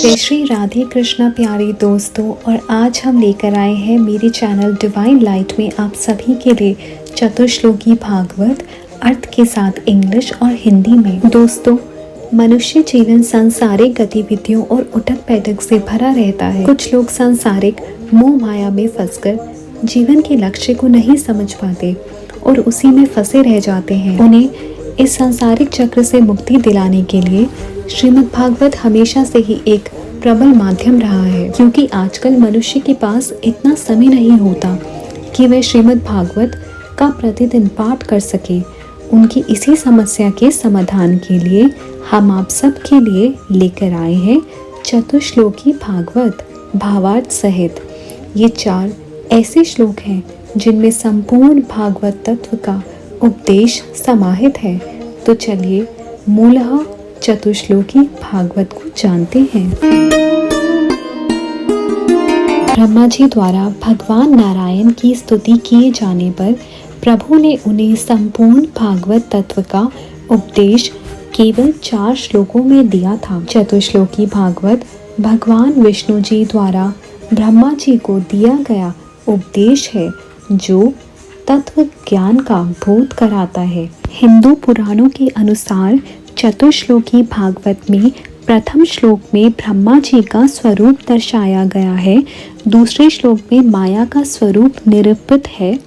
जय श्री राधे कृष्णा प्यारे दोस्तों, और आज हम लेकर आए हैं मेरे चैनल डिवाइन लाइट में आप सभी के लिए चतुश्लोकी भागवत अर्थ के साथ इंग्लिश और हिंदी में। दोस्तों, मनुष्य जीवन सांसारिक गतिविधियों और उठक बैठक से भरा रहता है। कुछ लोग सांसारिक मोह माया में फंसकर जीवन के लक्ष्य को नहीं समझ पाते और उसी में फंसे रह जाते हैं। उन्हें इस सांसारिक चक्र से मुक्ति दिलाने के लिए श्रीमद् भागवत हमेशा से ही एक प्रबल माध्यम रहा है, क्योंकि आजकल मनुष्य के पास इतना समय नहीं होता कि वह श्रीमद् भागवत का प्रतिदिन पाठ कर सके। उनकी इसी समस्या के समाधान के लिए हम आप सब के लिए लेकर आए हैं चतुश्लोकी भागवत भावार्थ सहित। ये 4 ऐसे श्लोक हैं जिनमें संपूर्ण भागवत तत्व का उपदेश समाहित है। तो चलिए मूलतः चतुश्लोकी भागवत को जानते हैं। ब्रह्मा जी द्वारा भगवान नारायण की स्तुति किए जाने पर प्रभु ने उन्हें संपूर्ण भागवत तत्व का उपदेश केवल 4 श्लोकों में दिया था। चतुश्लोकी भागवत भगवान विष्णु जी द्वारा ब्रह्मा जी को दिया गया उपदेश है, जो तत्व ज्ञान का बोध कराता है। हिंदू पुराणों के अनुसार चतुश्लोकी भागवत में प्रथम श्लोक में ब्रह्मा जी का स्वरूप दर्शाया गया है, दूसरे श्लोक में माया का स्वरूप निरूपित है,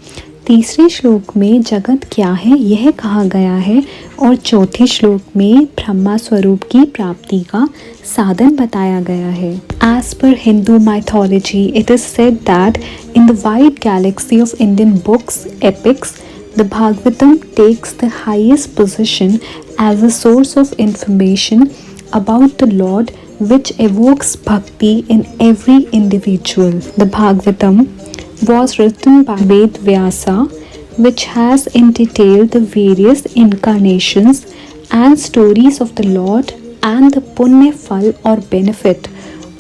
तीसरे श्लोक में जगत क्या है यह कहा गया है और चौथे श्लोक में ब्रह्मा स्वरूप की प्राप्ति का साधन बताया गया है। As per Hindu mythology, it is said that in the wide galaxy of Indian books, epics, the Bhagavatam takes the highest position as a source of information about the Lord, which evokes bhakti in every individual. The Bhagavatam was written by Ved Vyasa, which has in detail the various incarnations and stories of the Lord and the punya phal or benefit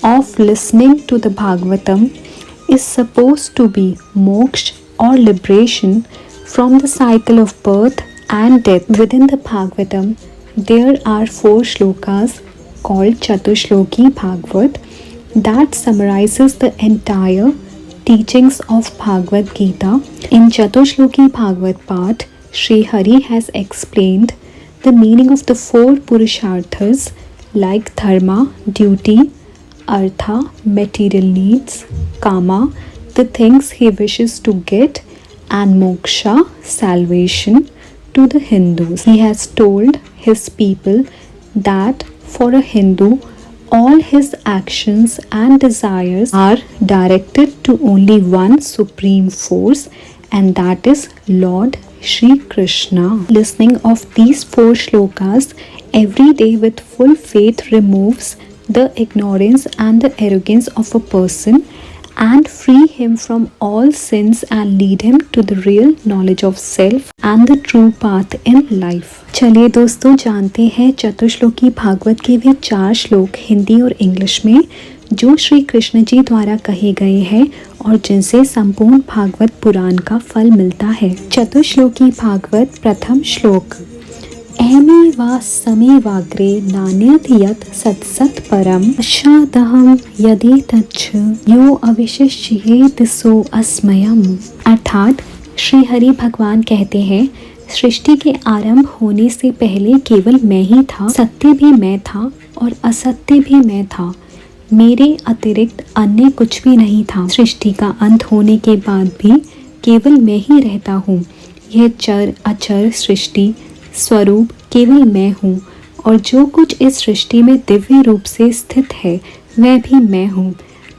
of listening to the Bhagavatam is supposed to be moksha or liberation from the cycle of birth and death. Within the Bhagavatam, there are 4 shlokas called Chatushloki Bhagavad that summarizes the entire teachings of Bhagavad Gita. In Chatushloki Bhagavad part, Sri Hari has explained the meaning of the 4 Purusharthas like dharma, duty, artha, material needs, kama, the things he wishes to get, and moksha, salvation, to the Hindus. He has told his people that for a Hindu, all his actions and desires are directed to only one supreme force, and that is Lord Shri Krishna. Listening of these 4 shlokas every day with full faith removes the ignorance and the arrogance of a person and free him from all sins and lead him to the real knowledge of self and the true path in life. चलिए दोस्तों, जानते हैं चतुश्लोकी भागवत के वे 4 श्लोक हिंदी और English में जो श्री कृष्ण जी द्वारा कहे गए हैं और जिनसे संपूर्ण भागवत पुराण का फल मिलता है। चतुश्लोकी भागवत प्रथम श्लोक। अहमे वा समे वाग्रे नान्यत यत् सत्सत् परम अशादहम यदि तच्छ यो अविशिष्येत सो अस्मयम्। अर्थात श्री हरि भगवान कहते हैं, सृष्टि के आरंभ होने से पहले केवल मैं ही था, सत्य भी मैं था और असत्य भी मैं था, मेरे अतिरिक्त अन्य कुछ भी नहीं था। सृष्टि का अंत होने के बाद भी केवल मैं ही रहता हूँ। यह चर अचर सृष्टि स्वरूप केवल मैं हूँ और जो कुछ इस सृष्टि में दिव्य रूप से स्थित है वह भी मैं हूँ।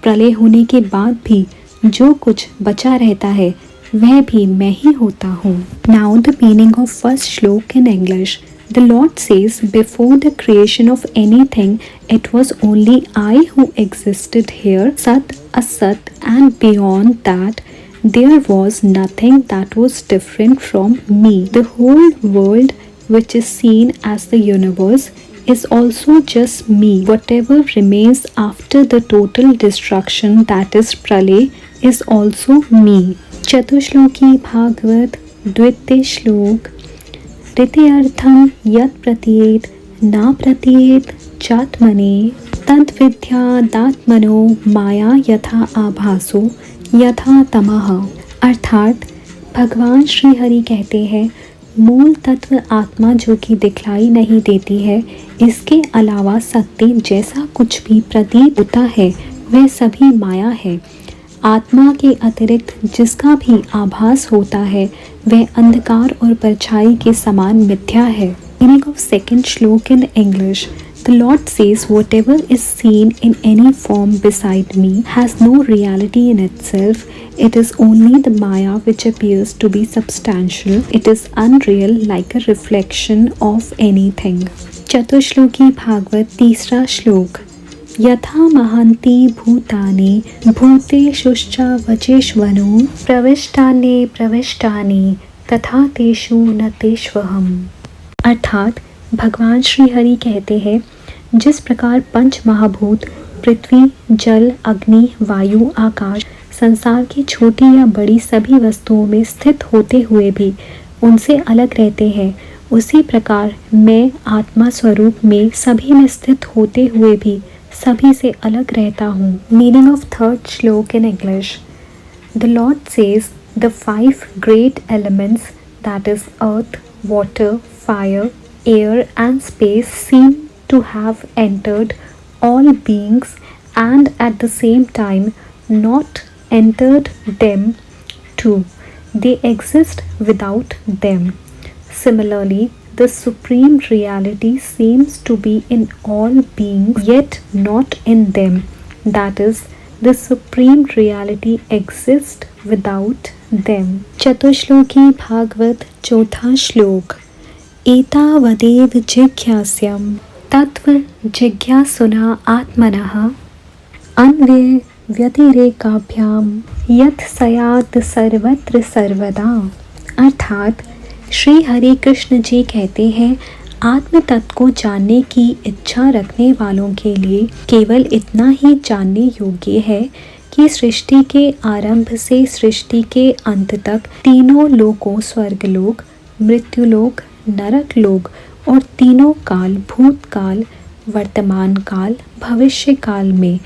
प्रलय होने के बाद भी जो कुछ बचा रहता है वह भी मैं ही होता हूँ। Now the meaning of first श्लोक in English. The Lord says, before the creation of anything, it was only I who existed here, Sat, Asat, and beyond that, there was nothing that was different from me. The whole world, which is seen as the universe, is also just me. Whatever remains after the total destruction, that is Pralay, is also me. चतुश्लोकी Bhagavat द्वितीय श्लोक। तृतीयार्थम यत् प्रतीयेत न प्रतीयेत चात्मने तद्विद्यादात्मनो माया यथा आभासो यथा तमः। अर्थात भगवान श्री हरि कहते हैं, मूल तत्व आत्मा जो कि दिखलाई नहीं देती है, इसके अलावा सत्य जैसा कुछ भी प्रतीत होता है वह सभी माया है। आत्मा के अतिरिक्त जिसका भी आभास होता है वह अंधकार और परछाई के समान मिथ्या है। मीनिंग ऑफ सेकंड श्लोक in English. The Lord says, whatever is seen in any form beside me has no reality in itself. It is only the Maya which appears to be substantial. It is unreal, like a reflection of anything. Chatushloki Bhagavat तीसरा श्लोक। यथा महन्ति भूतानि भूतेषुश्च वचेष्वनो प्रविष्टानि प्रविष्टानि तथा तेषु न तेष्वहम्। अर्थात भगवान श्री हरि कहते हैं, जिस प्रकार पंच महाभूत पृथ्वी, जल, अग्नि, वायु, आकाश संसार की छोटी या बड़ी सभी वस्तुओं में स्थित होते हुए भी उनसे अलग रहते हैं, उसी प्रकार मैं आत्मा स्वरूप में सभी में स्थित होते हुए भी सभी से अलग रहता हूँ। मीनिंग ऑफ थर्ड श्लोक in English. The Lord says the 5 great elements, that is earth, water, fire, air and space, seem to have entered all beings and at the same time not entered them too. They exist without them. Similarly, the supreme reality seems to be in all beings yet not in them. That is, the supreme reality exists without them. Chatushloki Bhagavat चौथा श्लोक। एतावदेव जिज्ञास्यं तत्व जिज्ञासुना आत्मनः अन्वय व्यतिरेकाभ्याम यत् सयात् सर्वत्र सर्वदा। अर्थात श्री हरि कृष्ण जी कहते हैं, आत्म तत्व को जानने की इच्छा रखने वालों के लिए केवल इतना ही जानने योग्य है कि सृष्टि के आरंभ से सृष्टि के अंत तक तीनों लोकों स्वर्गलोक, मृत्युलोक, नरक लोक और तीनों काल, भूतकाल, वर्तमान काल, भविष्य काल में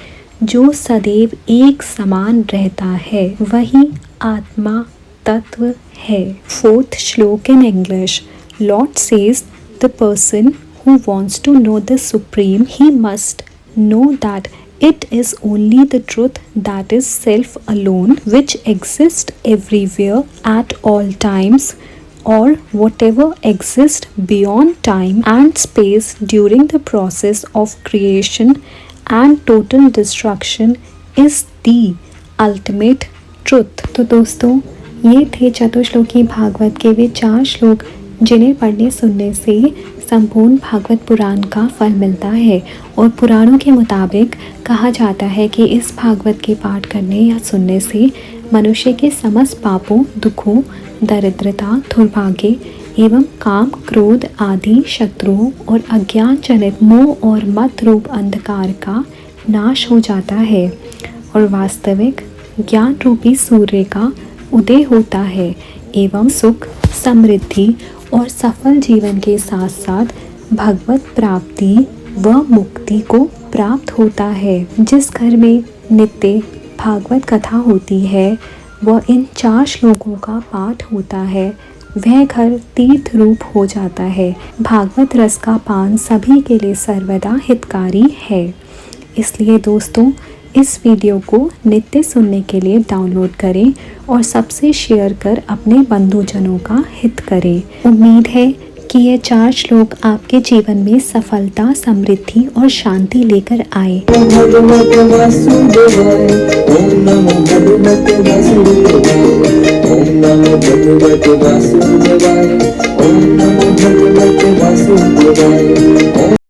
जो सदैव एक समान रहता है वही आत्मा तत्व है। Fourth shloka in English. Lord says the person who wants to know the supreme, he must know that it is only the truth, that is self alone, which exists everywhere at all times, or whatever exists beyond time and space during the process of creation and total destruction is the ultimate truth। तो दोस्तों, ये थे चतुश्लोकी भागवत के वे 4 श्लोक जिन्हें पढ़ने सुनने से संपूर्ण भागवत पुराण का फल मिलता है। और पुराणों के मुताबिक कहा जाता है कि इस भागवत के पाठ करने या सुनने से मनुष्य के समस्त पापों, दुखों, दरिद्रता, दुर्भाग्य एवं काम, क्रोध आदि शत्रुओं और अज्ञान जनित मोह और मत रूप अंधकार का नाश हो जाता है और वास्तविक ज्ञान रूपी सूर्य का उदय होता है एवं सुख, समृद्धि और सफल जीवन के साथ साथ भगवत प्राप्ति व मुक्ति को प्राप्त होता है। जिस घर में नित्य भागवत कथा होती है व इन 4 श्लोकों का पाठ होता है, वह घर तीर्थ रूप हो जाता है। भागवत रस का पान सभी के लिए सर्वदा हितकारी है। इसलिए दोस्तों, इस वीडियो को नित्य सुनने के लिए डाउनलोड करें और सबसे शेयर कर अपने बंधुजनों का हित करें। उम्मीद है कि ये 4 श्लोक आपके जीवन में सफलता, समृद्धि और शांति लेकर आए। ओम भगवते वासुदेवाय, ओम नमो भगवते वासुदेवाय, ओम नमो भगवते वासुदेवाय, ओम नमो भगवते वासुदेवाय।